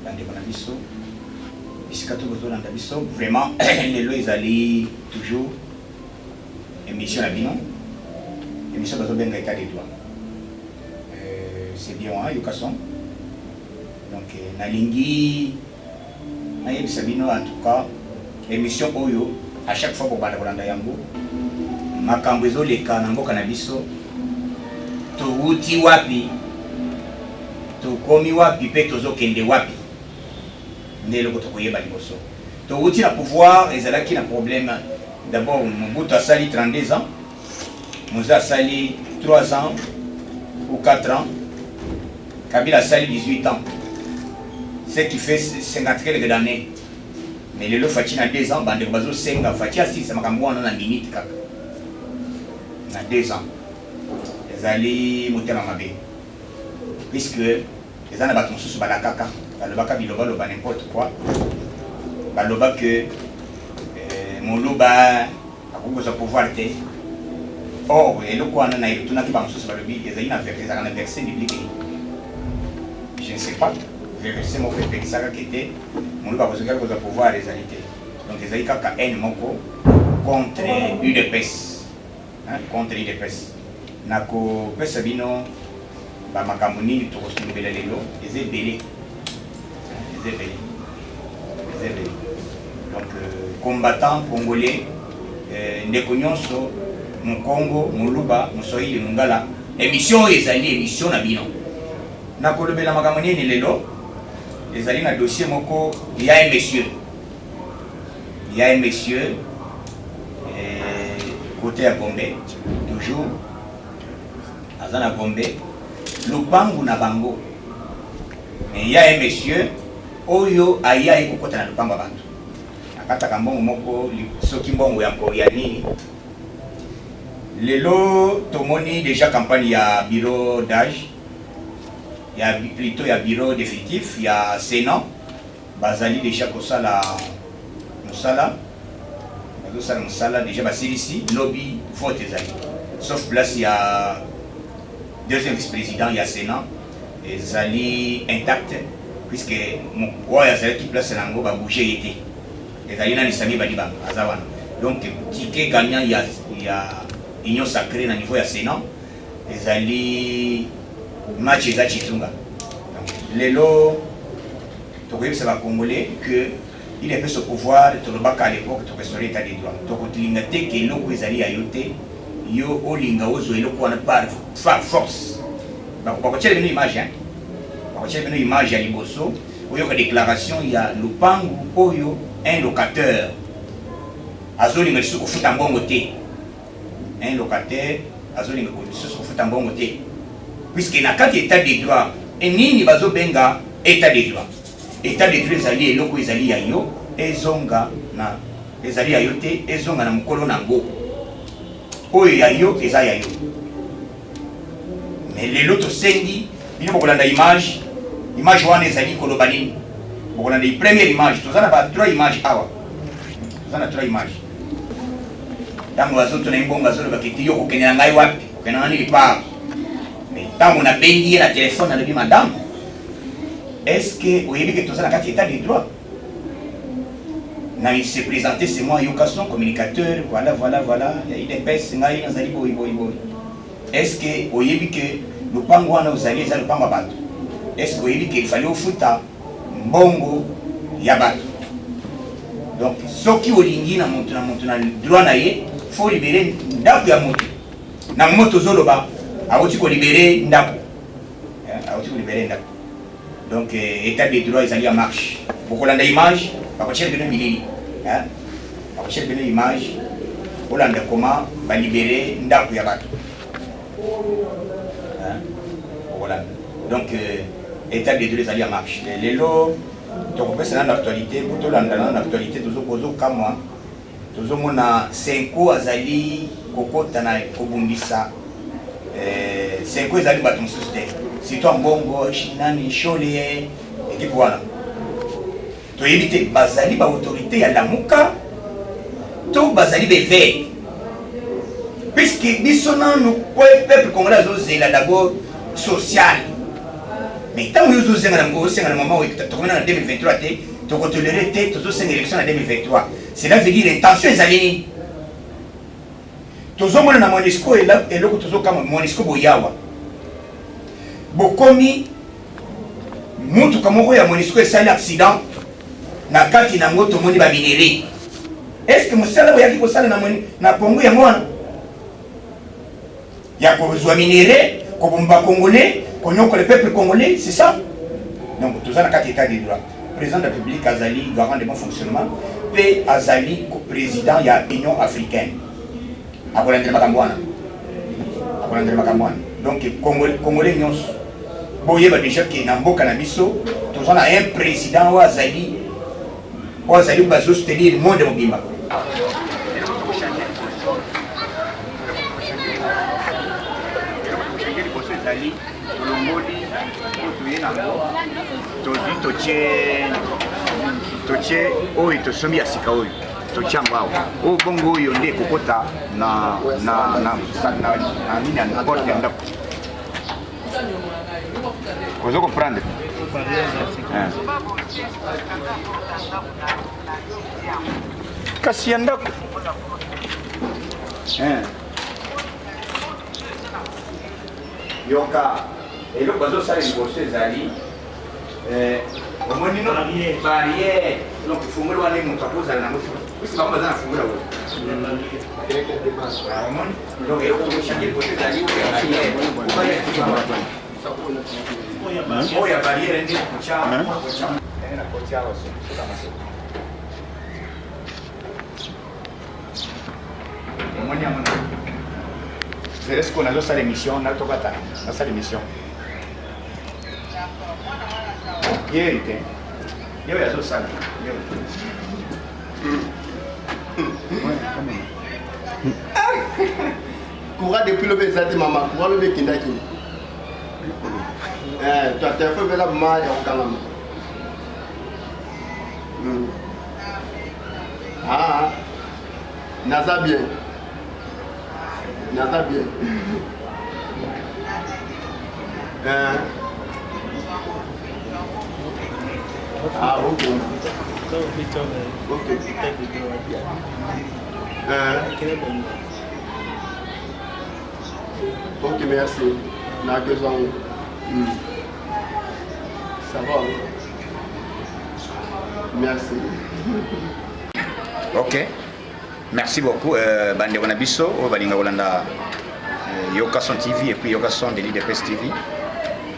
bandeko na biso bisika tozolanda biso vraiment lelo ezali toujours émission na bino émission bazobenga état des droits c'est bien yokason donc nalingi nayebisa bino en tout cas émission oyo à chaque fois kobanda kolanda yango makambo ezoleka na mboka na biso touti wapi tokomi wapi pe tozokende wapi nde eloko tokoyeba liboso touti na pouvoir ezalaki na problème. D'abord Mobutu asali 32 ans, Moïse asali 3 ans ou 4 ans, Kabila asali 18 ans, ce qui fait 50 quelques années. Mais le lot Fati na 2 ans, bande bazo senga Fati asi ça makambo wana na minute kaka na 2 ans ezali motema mabe puisque les ana bato mosusu balakaka balobaka biloba loba n'importe quoi baloba que moloba akokoza pouvoir te. Or eloko wana na etunaki ba mosusu balobi ezali na verset biblique, je ne sais pas verset moko epekisaka kete moloba akozokaki koza pouvoir ezali te. Donc ezali kaka haine moko contre UDPS, contre UDPS. Nakopesa bino bamakambo nini tokosolobela lelo eza ebele. Donc combattant congolais ndeko nyonso Mukongo Muluba Muswahili Mungala émission ezali émission na bino nakolobela makambo nini lelo ezali na dossier moko ya un monsieur côté à Gombe toujours azana Gombe lupangu na bango mais il y a un monsieur oyo aya ekokota na lupangu abantu akataka mbongo moko soki mbongo ya nini. Lelo tomoni déjà campagne ya bureau d'âge ya plutôt ya bureau définitif ya Sénat bazali déjà kosala musala déjà basilisi lobby vote ezali sauf place ya deuxième vice-président ya Sénat ezali intact puisque oyo azalaki place nango babouge ete ezali nani Sami Badibanga azawana. Donc ticket gagnant ya union sacrée na niveau ya Sénat ezali match eza chitunga. Lelo tokoyebisa ba Congolais que il est fait ce pouvoir tolobaka à l'époque to restaurer état des droits tokotilinga te ke eloko ezali ayote yo olinga ozo eloko wana par force bakotiela bino image bakotiela bino image ya liboso oyo ka déclaration ya lupangu oyo un locataire azolinga lisusu kofuta mbongo te. Un locataire azolinga lisusu kofuta mbongo te puisque na kati état des droits nini bazobenga état des droits. État des droits ezali eloko ezali ya yo ezonga na ezali ya yo te ezonga na mokolo nango oyo ya yo eza ya yo. Mais lelo tosengi bino bokolanda image wana ezali koloba nini bokolanda première image tozana ba 3 images awa tozana 3 images tango bazoto na mbongo azolo bakiti yo kokendela ngai wapi kokendela nani lipa mais tango na bengi na téléphone alobi madame est-ce que oyebi que tozana kati état des droits na il se présenter c'est moi Yokason communicateur voilà il est pèse ngai nazali boy est-ce que oyebi que lupango wana uzali eza lupango bato est-ce que oyebi que il fallait ofuta mbongo ya bato. Donc soki olingi na moto na droit na ye faut libérer ndako ya moto na moto zoloba awoti ko libérer ndako donc état des droits ezali en marche bokolanda image bakochela bino milili bakochela bino image olanda comment ba libérer ndako ya bato voilà. Donc état des droits ezali en marche lelo tokopesa na actualité botolanda na actualité tozokozo kamwa tozomona Senko azali kokota na kobundisa Senko ezali bato mosusu te surtout mbongo nani shole ekipe wana toyebi te bazali ba autorité ya Lamuka to bazali beve puisque biso nanu peuple congolais azozela d'abord social Mais tant que nous sommes dans le moment où nous sommes en 2023, nous avons toléré une élection en 2023. Cela veut dire l'intention est alignée. Nous sommes dans Monisco et là, nous sommes comme Monisco Boyawa. Bokomi, mutu kama ya Monisco est un accident. Na kati na moto moni ba minéré. Est-ce que musala wa yaki ko sala na Congo ya mwana? Ya ko besoin minéré, ko bomba congolais, ko nyoko le peuple congolais, c'est ça? Donc tout ça na kati état de droit. Président de la République azali garant de bon fonctionnement, pe azali ko président ya Union africaine. Akolandela makambwana. Akolandela makambwana. Donc congolais nyonso. Boyeba déjà que na mboka na biso, tout ça na un président wa azali on s'allie pour soutenir le monde mobimba. Toche oyo tosombi ya sika oyo tochango awa o bongo oyo nde kokota na nini na porte ya ndako ozo comprendre kasi ya ndako yoka eloko bazosala liboso ezali omoni no barrière donc fungula wana moto akozala nango bisi bango baza na fungula oyo omoni donc eloko tokochange liboso ezali oyo ya barrière nde omoni yango est-ce qu'on a d'autres émissions, on a d'autres émissions. Il y a d'autres salles. Courant depuis le Bézati, maman, courant le Békindaki. Toi, tu as fait la maille au Kanam. Ah, Naza bien. Naza bien. Ah, ok. Ok. Ok, merci. Na question. Ça va. Merci. Ok. Merci beaucoup. Bande Bonabiso, au Balinga Olanda, Yokason TV et puis Yokason de l'IDPS TV.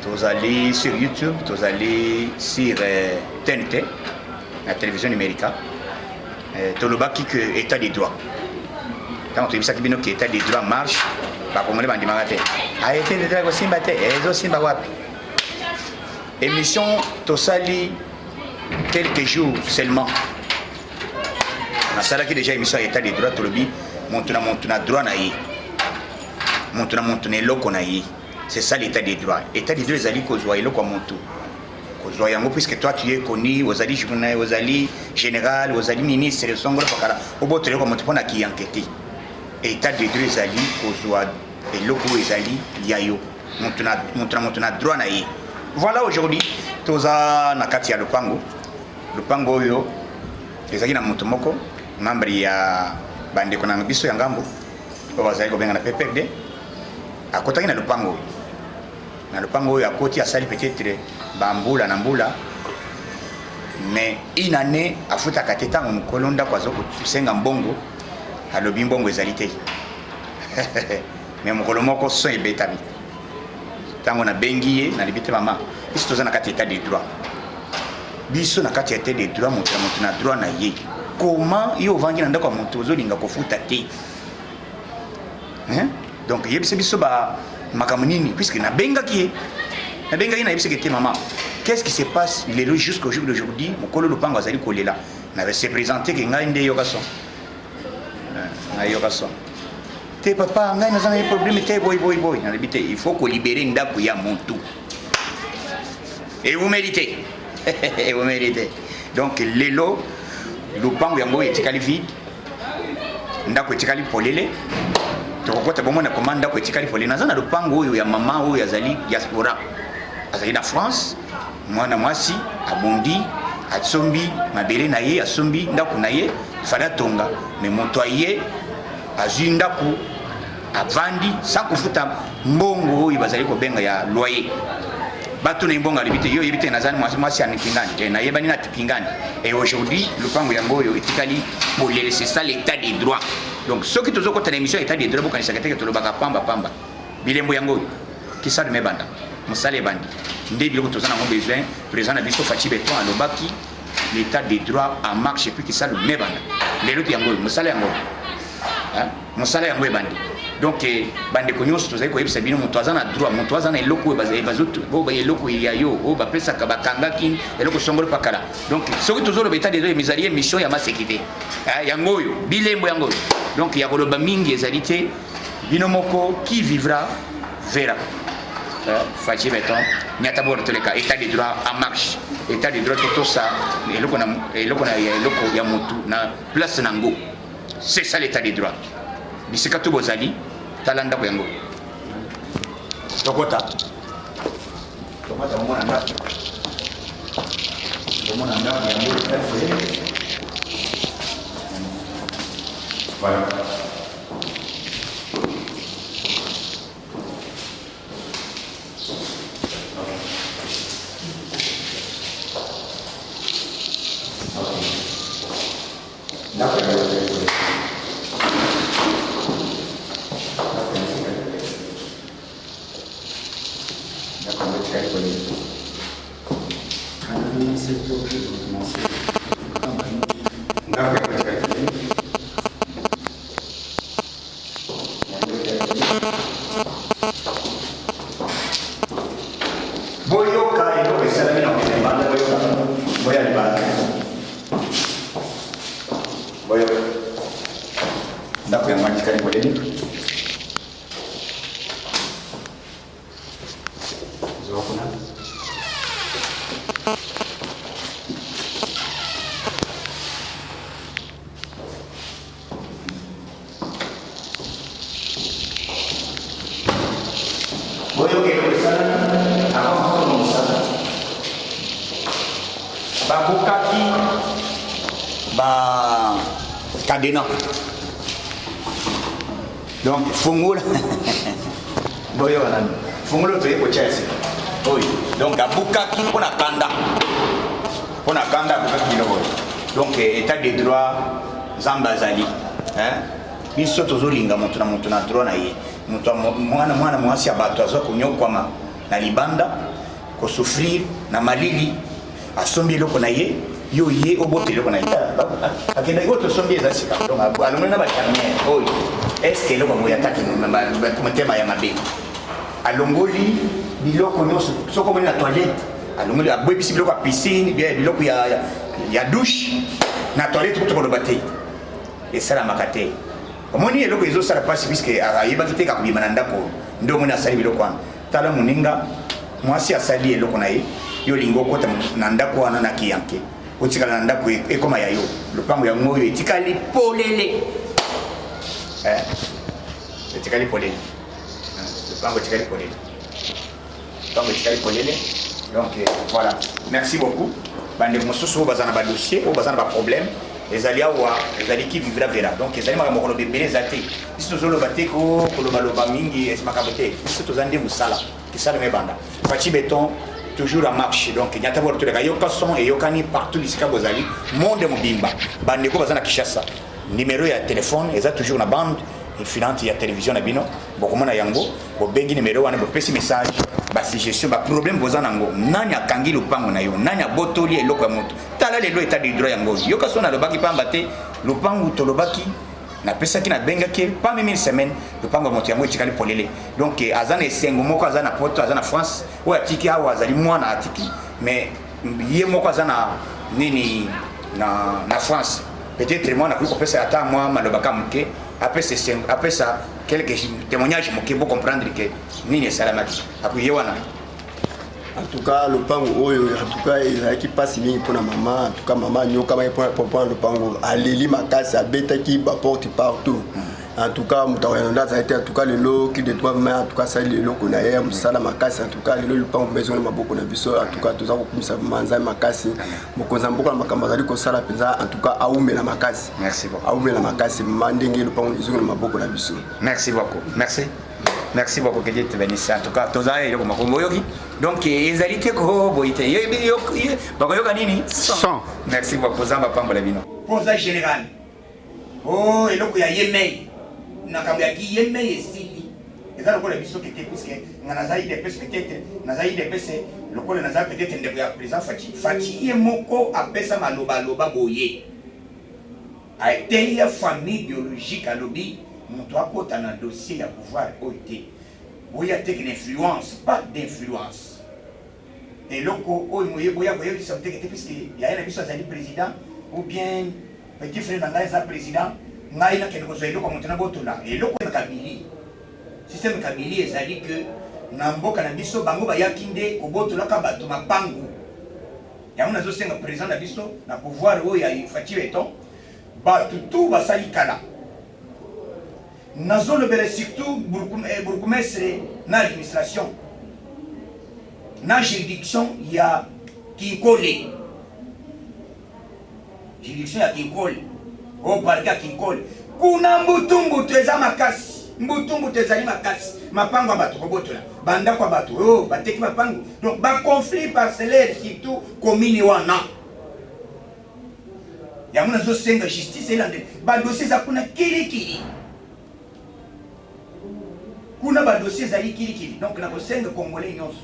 Vous allez sur YouTube, vous allez sur TNT, la télévision numérique. Tout le bas qui est état des droits. Quand on dit ça, qui est état des droits marche, bah comme on le dit magaté. Ah, état des droits aussi batté, et aussi bawapi. Émission Tosali quelques jours seulement. Na sala qui déjà émission état des droits, tout le bi montuna droit na yi. Montuna loko na yi. C'est ça l'état des droits. L'état des droits, ils allaient causer le comme tout. Causer yango puisque toi tu es connu, aux alliés journal, aux alliés général, aux alliés ministre, le songolo pakala. Au bout de comme tu prends qui enquêter. L'état des droits, ils allaient causer et loko ils allaient yayo. Montuna droit na yi. Voilà aujourd'hui, toza na kati ya lupango. Lupango yo. Ezaki na moto moko, membre ya bande ko na biso ya ngambo. Bazali ko benga na PPRD. Akotaki na lupango. Na lupango oyo akoti asali peut-être bambula na mbula, mais une année afuta kateta mukolonda kwa zoko kusenga mbongo alobi mbongo ezali te. Mais mukolo moko so ebetami tango na bengiye na libite mama biso toza na kati état des droits, biso na kati état des droits, moto na droit na ye comment yo vangi na ndako ya moto ozolinga kofuta te, donc yebise biso ba makambo nini puisque na bengaki na yebise que te maman qu'est-ce qui se passe lelo jusqu'au jour d'aujourd'hui mokolo lupango azali kolela na se présenter que ngai nde yoka son na yoka son te papa ngai naza na problème te boy na libite il faut ko libérer ndako ya montu et vous méritez et vous méritez donc lelo lupango yango etikali vide ndako etikali polele tokokota bomona komanda ko etikali polele naza na lupango oyo ya mama oyo azali diaspora azali na France mwana mwasi abondi asombi mabele na ye asombi ndako na ye fala tonga mais moto aye azwi ndako avandi sans kufuta mbongo oyo bazali kobenga ya loyer bato na mbongo alibite yo yebite nazani mwasi anikingani na yebani na tikingani et aujourd'hui le pango yango oyo etikali bolele c'est ça l'état des droits donc ceux qui toujours côté l'émission état des droits bokanisa keteke tolobaka pamba bilembo yango kisa de mebanda musale bandi ndé biloko tozana ngo besoin président na biso Fachi Beton alobaki l'état des droits en marche et puis kisa de mebanda lelo yango musale yango musale yango ebandi donc bande ko nyonso tozali koyebisa bino moto aza na droit moto aza na eloko bazoto boba eloko ya yo o bapesaka bakangaki eloko songolo pakala donc soki tozoloba état des droits misali mission ya masekite yango oyo bilembo yango donc ya koloba mingi ezali te bino moko qui vivra verra Fachi Beton nyata bord toleka état des droits en marche état des droits toto ça eloko ya motu na place nango c'est ça l'état des droits bisika to bozali talanda ko yango tokota mona nda yango voilà donc fungola boyo wana fungola to yeko chese oyi donc abukaki pona kanda abukaki lobo donc état des droits zambazali biso tozolinga moto na droit na ye moto mwana mwasi abato azo konyokwama na libanda ko souffrir na malili asombi loko na ye yo ye obote loko na ye akenda yo to sombi ezasika donc alomena ba carnier oyi est-ce que loko moya taki mutema ya mabe alongoli biloko nyonso soko mona na toilette alongoli abwebisi biloko ya piscine biloko ya douche na toilette ko lobate esala makate omoni eloko ezosala pasi puisque ayebaki te kakobima na ndako nde omoni asali biloko wana tala moninga mwasi asali eloko na ye yo lingo kota na ndako wana na kiyanke otikala na ndako ekoma ya yo lopango yango oyo etikali polele etikali polele lopango etikali polele donc voilà merci beaucoup bande mosusu oyo baza na badossier oyo baza na baproblème ezali awa ezali qui vivra verra donc ezali makambo koloba ebele eza te biso tozoloba te kolobaloba mingi makambo te biso toza nde mosala kisala mebanda Fachi Beton toujours en marche donc nyata bord toleka yoka son et yokani partout bisika bozali monde mobimba bandeko baza na Kinshasa numéro ya téléphone eza toujours na bande filante ya télévision na bino bokomona yango bobengi numéro wana bopesi message basuggestion baproblème boza nango nani akangi lupango na yo nani abotoli eloko ya moto tala lelo état de droit yango yoka son alobaki pamba te lupango tolobaki na pesaki na bengaki pas même une semaine lupango ya moto yango etikali polele donc azana esengo moko azana poto azana France oyo atiki awa azali mwana atiki mais ye moko azana nini na France peut-être moi na kuko pesa ata moi malobaka muke après ça quelques témoignages moke pour comprendre que nini salamaki akuye wana en tout cas le pango oyo en tout cas il qui passe mingi pour la maman en tout cas maman nyoka ba pour le pango aleli makasi abetaki ba porte partout En tout cas, ça a été en tout cas le lot qui doit mais en tout cas ça le lot qu'on a eu, ça la makasi en tout cas le lot pas maison na maboko na biso en tout cas tous ako kumisa manza makasi mokonza mboko na makamazali ko sala penza en tout cas aume na makasi. Merci beaucoup. Aume na makasi mandenge le pas maison na maboko na biso. Merci beaucoup. Merci. Merci beaucoup que Dieu te bénisse. En tout cas, toza yo makombo yoki. Donc ezalité ko boité. Yo bakoyoka nini? Son. Merci beaucoup zamba pambola bino. Posa général. Oh, eloko ya yemei. Nakambo ya ki yemei esili. Eza lokola biso kete puisque nganazayi de pese peut-être, nazayi de pese, lokola nazayi peut-être ndeko ya président Fachi. Fachi ye moko apesa maloba loba boye. A été ya famille biologique à lobby, moto akota na dossier ya pouvoir oité. Boya tek une influence, pas d'influence. Et loko o moye boya boya biso tek puisque ya ena biso azali président ou bien petit frère nanga eza président ngai na kende kozwa eloko moto na botola eloko ya kabili système kabili ezali que na mboka na biso bango bayaki nde kobotolaka bato mapangu yango nazosenga président na biso na pouvoir oyo ya Fachi Beton bato tu basali kala nazolobela surtout bourgmestre na administration na juridiction ya Kinkole juridiction ya Kinkole au parquet ya Kinkole kuna mbutumbutu eza makasi mbutumbutu ezali makasi mapango bato kobotola banda kwa bato oh bateki mapango donc ba conflit parcellaire surtout commune wana ya muna zo senga justice elande ba dossier za kuna kilikili kuna ba dossier za kilikili donc na kosenga congolais nyonso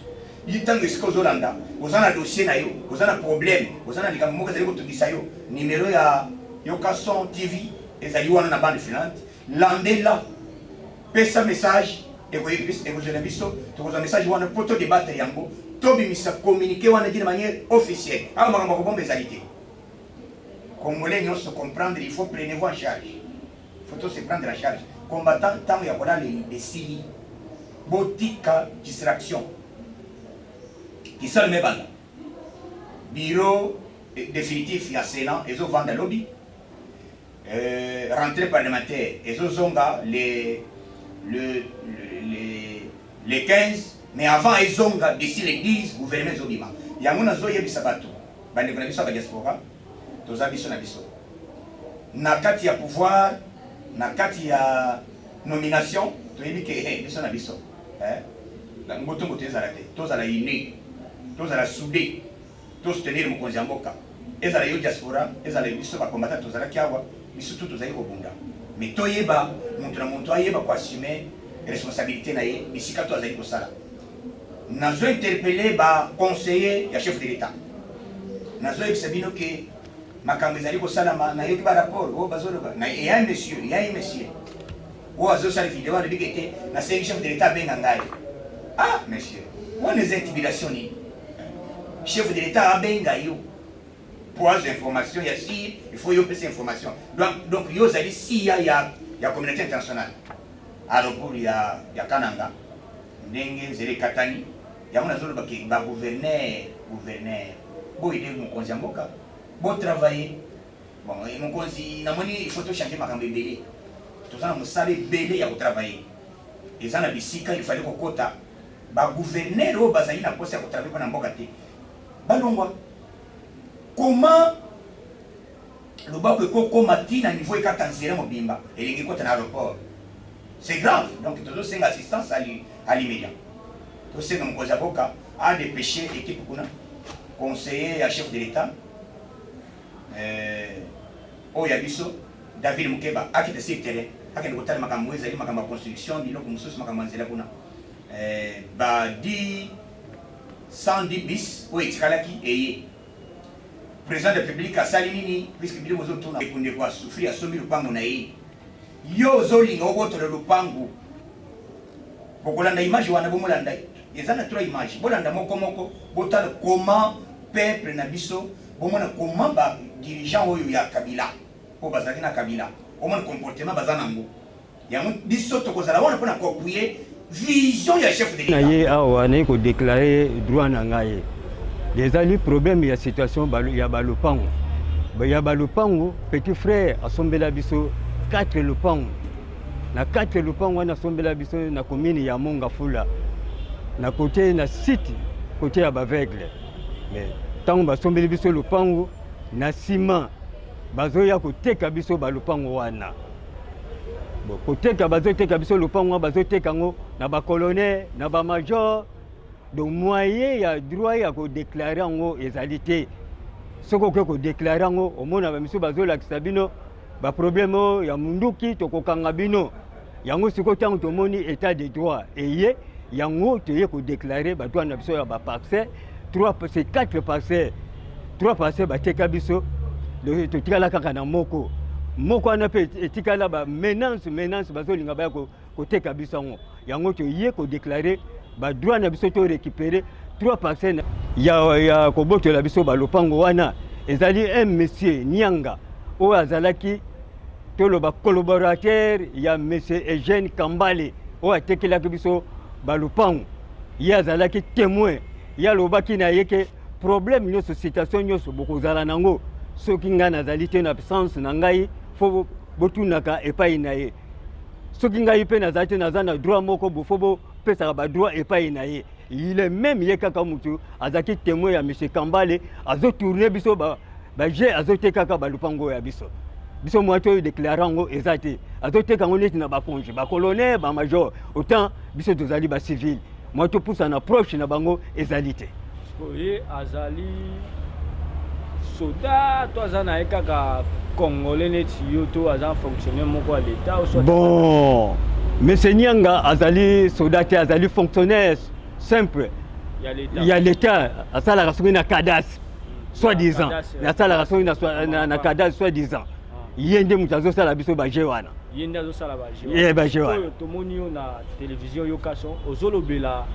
yitango esiko zolanda ozana dossier na yo ozana problème ozana likambo moko ezali kotungisa yo numéro ya Yokason TV ezali wana na bande filante landela pesa message ekozela biso tokozwa message wana poto débattre yango tobimisa communiquer wana d'une manière officielle awa makambo kobomba ezali te congolais nyonso comprendre il faut prendre en charge il faut se prendre en charge combattant ntango ya kolala esili botika distraction kisala mebanda bureau définitif ya Sénat ezovanda lobby rentrée parlementaire ezozonga les 15 mais avant ezonga d'ici les 10 gouvernement ezobima yango nazoyebisa bato bandeko na biso ya diaspora toza biso na biso na kati ya pouvoir na kati ya nomination toyebi ke biso na biso ngotongo tezala te tozala uni tozala soudé tosoutenir mokonzi ya mboka ezala yo diaspora ezala biso bakombata tozalaki awa biso tu tozali kobunda mais toyeba moto na moto ayeba koassume responsabilité na ye bisika to azali kosala nazo interpellé baconseiller ya chef de l'état nazo yebisa bino ke makambo ezali kosalama nayoki barapport oyo bazoloba ya monsieur oyo azosala video alobi ke te nasengi chef de l'état abenga ngai ah monsieur wana eza intimidation nini chef de l'état abenga yo pour avoir information ya si il faut yo pesa information donc yo zali si ya communauté internationale aéroport ya Kananga ndenge zele katani yango nazoloba ke ba gouverneur bo ide mokonzi ya mboka bo travailler bon mokonzi namoni il faut to changer makambo ebele tozana mosala ebele ya kotravailler eza na bisika il fallait kokota ba gouverneur oyo bazali na poste ya kotravailler mpona mboka te balongwa comment le bas que kokoma tina niveau ekata nzela mobimba elingi kota na aéroport c'est grave donc toujours c'est assistance à l'immédiat to senga mokonzi ya boka a dépêché équipe kuna conseiller à chef de l'état oyo ya biso David Mukeba akite sur terrain akende kotala makambo ezali makambo ya construction biloko mosusu makambo ya nzela kuna badi 110 bis oyo etikalaki eye président de la République asali nini puisque biloko ozotuna ekunde kwa souffrir asombi lupango na ye yo ozolinga obotola lupango bokolanda image wana bomolanda eza na trois image bolanda moko botala comment peuple na biso bomona comment ba dirigeant oyo ya Kabila po bazaki na Kabila omona comportement baza nango yango biso tokozala wana mpona koappuyer vision ya chef de l'État na ye awa naye kodéclarer droit na ngai déjà le problème ya situation ya balupango ya balupango petit frère asombela biso 4 lupango na kati lupango wana sombela biso na commune ya Mongafula na côté na site côté ya baveugle mais tango basombeli biso lupango na ciment bazoya koteka biso balupango wana bon koteka bazoteka biso lupango bazoteka ngo na bacolonel na bamajor donc moyen ya droit ya kodéclarer ngo ezali te soko ko déclarer ngo omona bamiso bazolakisa bino ba problème ya munduki tokokanga bino yango siko tango tomoni état de droit eye yango toye ko déclarer ba droit na biso ya ba parcelle 4 parcelles 3 parcelles bateka biso le totikala kaka na moko ana pe etikala ba menace bazolinga ba ko teka biso yango toye ko déclarer ba droit na biso to récupérer 3 parcelles ya ko botola biso ba lopango wana ezali un monsieur Nyanga o azalaki toloba collaborateur ya monsieur Eugène Kambale o atekelaki biso balupango ye azalaki témoin ya lobaki na yeke problème nyonso situation nyonso bokozala nango soki ngai nazali te na absence na ngai fo botunaka epai na ye soki ngai mpe nazali te naza na droit moko bofo bopesaka badroit epai na ye il est même ye kaka mutu azalaki témoin ya monsieur Kambale azotourne biso baje azotekaka balupango ya biso biso moto oyo déclaré yango eza te azoteka yango neti na bakonge bacolonel bamajor autant biso tozali bacivile moto pusa na proche na bango ezali te ye azali soda to aza na ye kaka congolais neti yo to aza fonctionnaire moko ya l'état bon monsieur Nyanga azali soda te azali fonctionnaire simple ya l'état asalaka soki na cadastre soi-disant asalaka soki na cadastre soi-disant yende mutu azosala biso baje wana yende azosala baje wana tomoni yo na télévision yo kaso ozolobela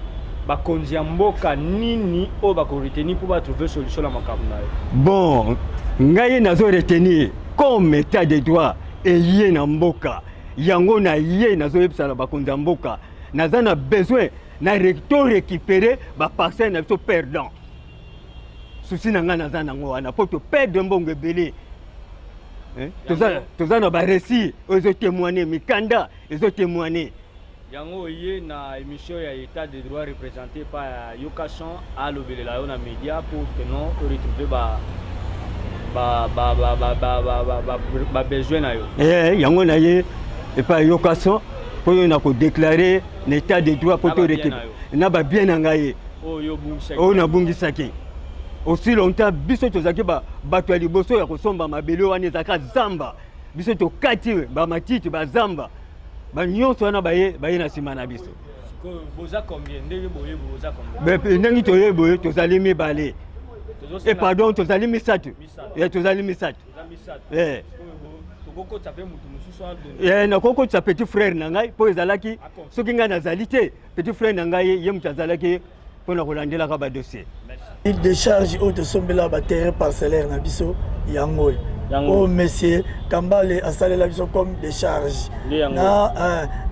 bakonzi ya mboka nini oyo bakoretenir mpo batrouver solution na makambo na yo bon ngai nazo retenir comme état de droit eye na mboka yango na ye nazoyebisa na bakonzi ya mboka naza na besoin na recto récupérer baparcelle na biso perdant souci na ngai naza nango wana mpo toperdre mbongo ebele toza na baresi oyo ezotémoigner mikanda ezotémoigner yango ye na émission ya état de droit représenté par Yokason alobelela yo na média pour que non retrouver ba besoin na yo yango na ye epa Yokason po yo na ko déclarer l'état de droit pour te récupérer na ba bien na ngai oyo na bungisaki aussi longtemps biso tozaki bato ya liboso ya kosomba mabele wana ezaka zamba biso tokati bamatiti bazamba banyonso wana baye na nsima na biso ndenge toye boye tozali mibale pardon tozali misatu tozali misatu nakokotisa petit frère na ngai mpo ezalaki soki ngai nazali te petit frère na ngai ye moto azalaki mpona kolandelaka badossier il décharge oyo tosombela baterrain parcellaire na biso yango oyo monsieur Kambale asalela biso comme décharge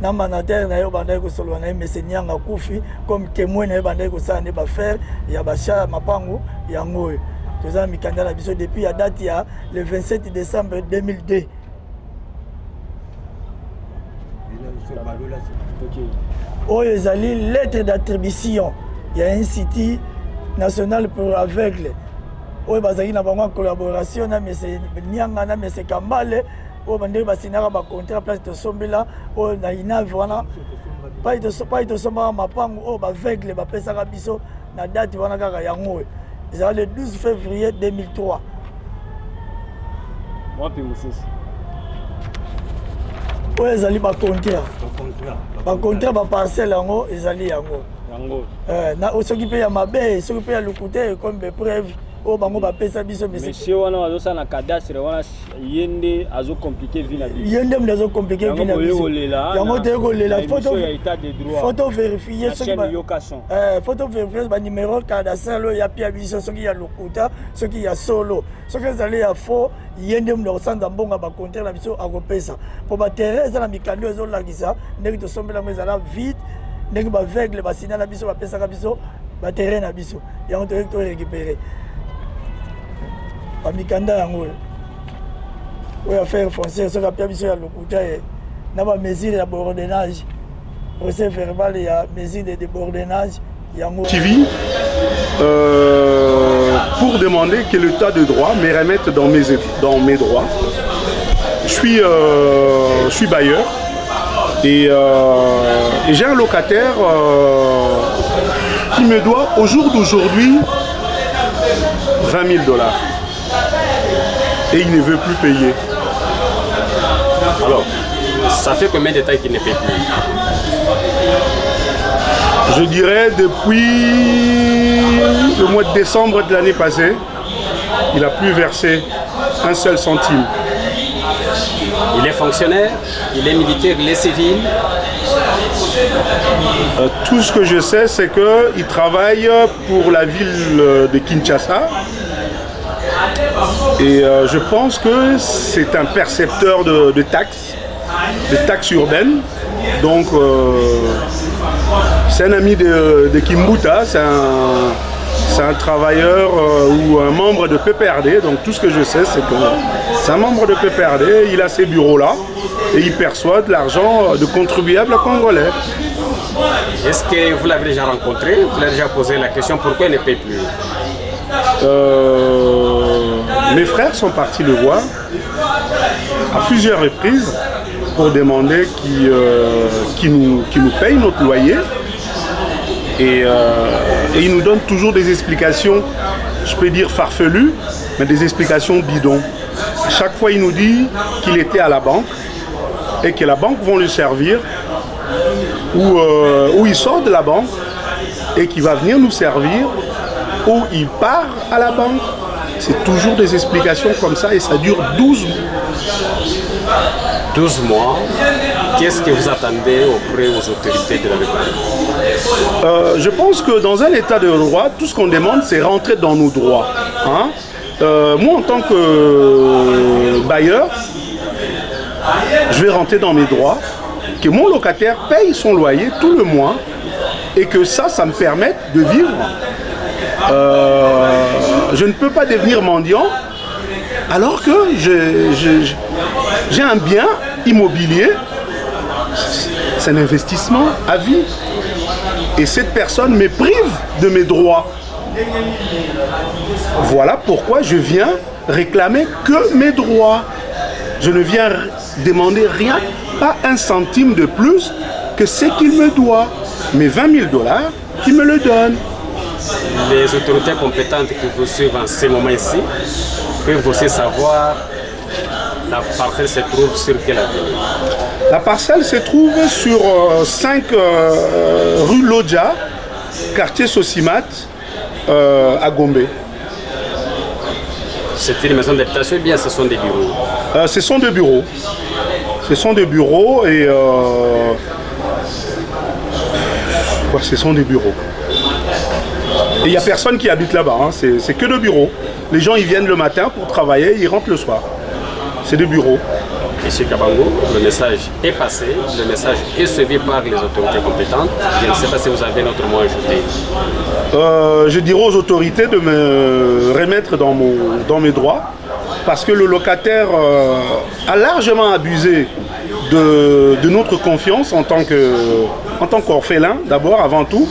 na mandataire na yo bandaki kosolola na ye monsieur Nyanga kufi comme témoin na ye bandaki kosala nde bafaire ya basha mapango yango oyo toza na mikanda na biso depuis ya date ya le 27 décembre 2002 oyo ezali lettre d'attribution ya institut national pour aveugle oyo bazali na bango en collaboration na monsieur Nyanga na monsieur Kambale oyo bandeki basinaka bacontrat place tosombela oyo na inave wana pai tosombaka mapango oyo baveugle bapesaka biso na date wana kaka yango oyo ezala le 12 février 2003 wapi mosusu oyo ezali bacontrat baparcelle yango ezali yango soki mpe ya mabe soki mpe ya lukute comme bepreuve oyo bango bapesa biso monsieur wana azosala na cadastre wana ye nde azocomplike vi na biso ye nde mnde azocomplike vi na biso yango toye kolela photo vérifie photo vérifie banumero cadastre oyo ya pia biso soki ya lokuta soki ya solo soki ezali ya faux ye nde mnde akosanza mbongo bacontraire na biso akopesa mpo baterrain eza na mikando ezolakisa ndenge tosombelango ezala vide ndenge baveugle basina na biso bapesaka biso baterrain na biso yango toye torécupérer bamikanda yango oyo affaire foncière soki apia biso ya lokuta na ba mesure ya bourdonnage procès verbal ya mesure de débordonnage yango TV pour demander que l'état de droit me remette dans mes droits. Je suis bailleur et j'ai un locataire qui me doit au jour d'aujourd'hui 20 000 $. Et il ne veut plus payer. Alors, ça fait combien de temps qu'il ne paye plus? Je dirais depuis le mois de décembre de l'année passée, il n'a plus versé un seul centime. Il est fonctionnaire, il est militaire, il est civil. Tout ce que je sais, c'est qu'il travaille pour la ville de Kinshasa. Et je pense que c'est un percepteur de taxes urbaines. Donc c'est un ami de Kimbuta, c'est un travailleur ou un membre de PPRD. Donc tout ce que je sais, c'est que c'est un membre de PPRD, il a ses bureaux là et il perçoit de l'argent de contribuables congolais. Est-ce que vous l'avez déjà rencontré? Vous l'avez déjà posé la question pourquoi il ne paye plus? Mes frères sont partis le voir à plusieurs reprises pour demander qu'il nous paye notre loyer. Et il nous donne toujours des explications, je peux dire farfelues, mais des explications bidons. Chaque fois, il nous dit qu'il était à la banque et que la banque va lui servir, ou il sort de la banque et qu'il va venir nous servir, ou il part à la banque. C'est toujours des explications comme ça et ça dure 12 mois. 12 mois. Qu'est-ce que vous attendez auprès aux autorités de la République? Je pense que dans un état de droit, tout ce qu'on demande, c'est rentrer dans nos droits. Hein? Moi, en tant que bailleur, je vais rentrer dans mes droits, que mon locataire paye son loyer tout le mois et que ça me permette de vivre. Je ne peux pas devenir mendiant alors que j'ai un bien immobilier. C'est un investissement à vie. Et cette personne me prive de mes droits. Voilà pourquoi je viens réclamer que mes droits. Je ne viens demander rien, pas un centime de plus que ce qu'il me doit. Mes 20 000 $, qu'il me le donne. Les autorités compétentes qui vous suivent en ce moment ici peuvent aussi savoir la parcelle se trouve sur quelle avenue? La parcelle se trouve sur 5 rue Lodja, quartier Sosimat, à Gombe. C'est une maison d'habitation ou bien ce sont des bureaux? Ce sont des bureaux. Ce sont des bureaux et... ce sont des bureaux. Et il n'y a personne qui habite là-bas, hein. C'est que des bureaux. Les gens ils viennent le matin pour travailler, ils rentrent le soir. C'est des bureaux. Monsieur Kabango, le message est passé, le message est suivi par les autorités compétentes. Je ne sais pas si vous avez notre mot à ajouter. Je dirais aux autorités de me remettre dans mes droits parce que le locataire a largement abusé de notre confiance en tant qu'orphelin, d'abord, avant tout.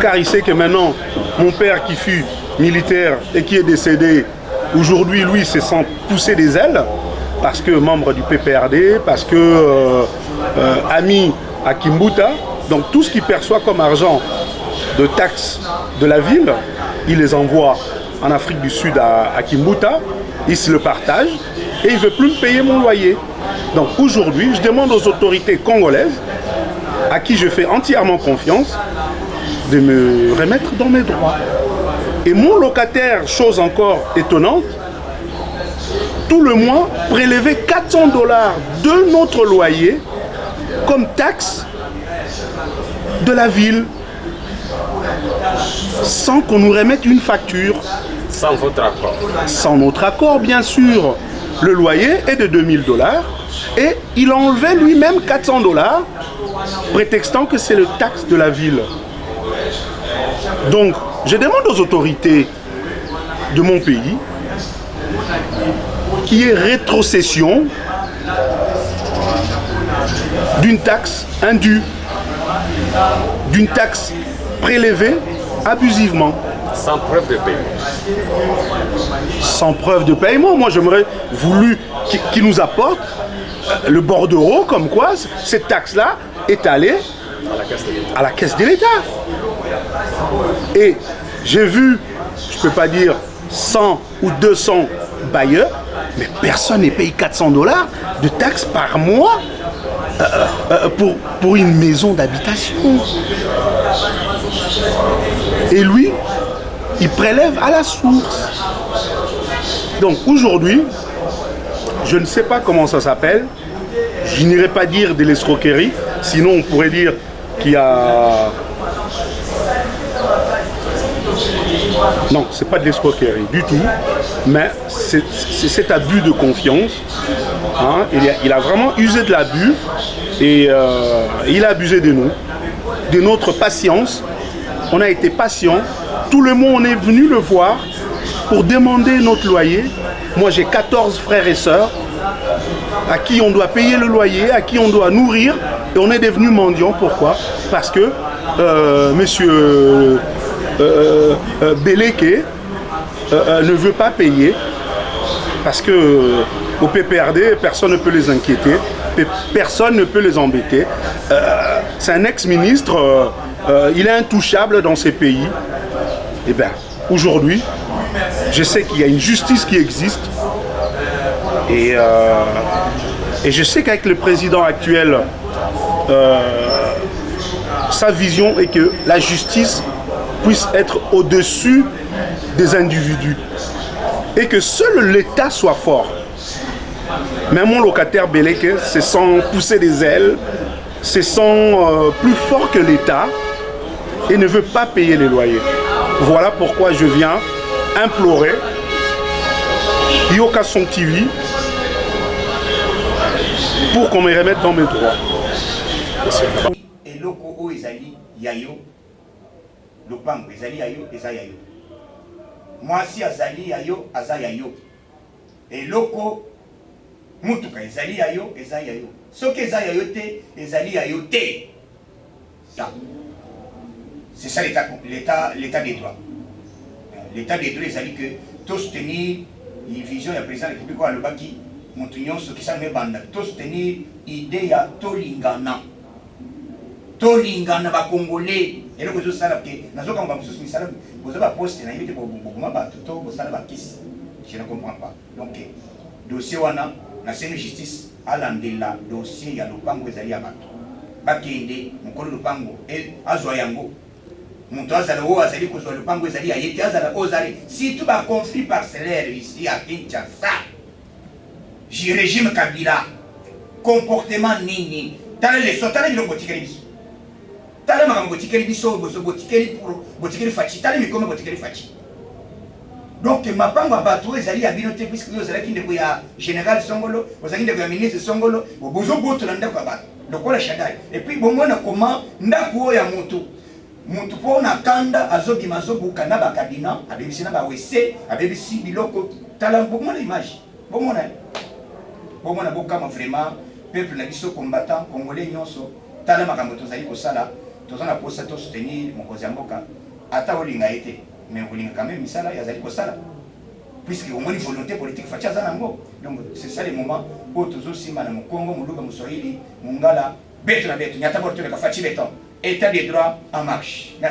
Car il sait que maintenant, mon père qui fut militaire et qui est décédé, aujourd'hui, lui, se sent pousser des ailes parce que membre du PPRD, parce que ami à Kimbuta. Donc tout ce qu'il perçoit comme argent de taxes de la ville, il les envoie en Afrique du Sud à Kimbuta, il se le partage et il ne veut plus me payer mon loyer. Donc aujourd'hui, je demande aux autorités congolaises, à qui je fais entièrement confiance, de me remettre dans mes droits. Et mon locataire, chose encore étonnante, tout le mois, prélevait 400 $ de notre loyer comme taxe de la ville, sans qu'on nous remette une facture. Sans votre accord? Sans notre accord, bien sûr. Le loyer est de 2 000 $ et il enlevait lui-même 400 $, prétextant que c'est le taxe de la ville. Donc, je demande aux autorités de mon pays qui est rétrocession d'une taxe indue, d'une taxe prélevée abusivement. Sans preuve de paiement. Sans preuve de paiement. Moi, j'aimerais voulu qu'il nous apporte le bordereau, comme quoi cette taxe-là est allée à la caisse de l'État. Et j'ai vu, je ne peux pas dire 100 ou 200 bailleurs, mais personne n'est payé $400 de taxes par mois pour une maison d'habitation. Et lui, il prélève à la source. Donc aujourd'hui, je ne sais pas comment ça s'appelle. Je n'irai pas dire de l'escroquerie, sinon on pourrait dire qu'il y a... Non, c'est pas de l'escroquerie du tout, mais c'est cet abus de confiance. Hein. Il a vraiment usé de l'abus et il a abusé de nous, de notre patience. On a été patient. Tout le monde est venu le voir pour demander notre loyer. Moi, j'ai 14 frères et sœurs à qui on doit payer le loyer, à qui on doit nourrir. Et on est devenus mendiants. Pourquoi? Parce que monsieur Beleke ne veut pas payer. Parce que au PPRD, personne ne peut les inquiéter. Personne ne peut les embêter. C'est un ex-ministre. Il est intouchable dans ces pays. Eh bien, aujourd'hui, je sais qu'il y a une justice qui existe. Et je sais qu'avec le président actuel, sa vision est que la justice puisse être au-dessus des individus. Et que seul l'État soit fort. Même mon locataire Beleke, c'est sans pousser des ailes, c'est sans plus fort que l'État et ne veut pas payer les loyers. Voilà pourquoi je viens implorer Yokason TV pour qu'on me remette dans mes droits. Et loko o ezali yayo, lopango ezali yayo, eza yayo. Moi si azali yayo, aza yayo. Et loko mutuka ezali yayo, eza yayo. Soki eza yayo te, ezali yayo te. Ça. C'est ça l'état des droits. L'état des droits, c'est-à-dire que tout soutenir une vision du président de la République à l'Obaki, Montignon, ce qui s'en met banda, tout soutenir l'idée de Tolingana. Tolingana, les Congolais. Et là, vous avez dit, vous avez posté, vous avez dit, je ne comprends pas. Donc, dossier wana, la scène de justice, à l'andela, dossier, il y a le pango, il y a bateau. Bakende, mon collègue le pango, et Azoyango. Si tout un conflit parcellaire ici à Kinshasa, régime Kabila, comportement nini, t'as les leçons, t'as les botikelibiso. T'as les botikelibiso, botikeli pour botikeli fachi, t'as les comme botikeli fachi. Donc, ma pango abatou, ils allaient à binoter, puisque vous allez qui ne a général Songolo, vous allez à ministre Songolo, vous besoin de votre landa kabat, le quoi la chadaï. Et puis, bon, on a comment, n'a quoi ya moto. Muntu pona kanda azobi mazobu kana bakabina abebisi na bawese abebisi biloko tala bomona image bomona bokama vraiment peuple na biso combattant congolais nyonso tala makambo tozali kosala tozana posa to soutenir mokozi mboka ata olinga ete mais olinga quand même misala yazali kosala puisque au moins volonté politique facha za nango. Donc c'est ça le moment où tozosima na Congo muluba muswahili mungala betu na betu nyata borto ka fachi beton. État des droits en marche. Merci.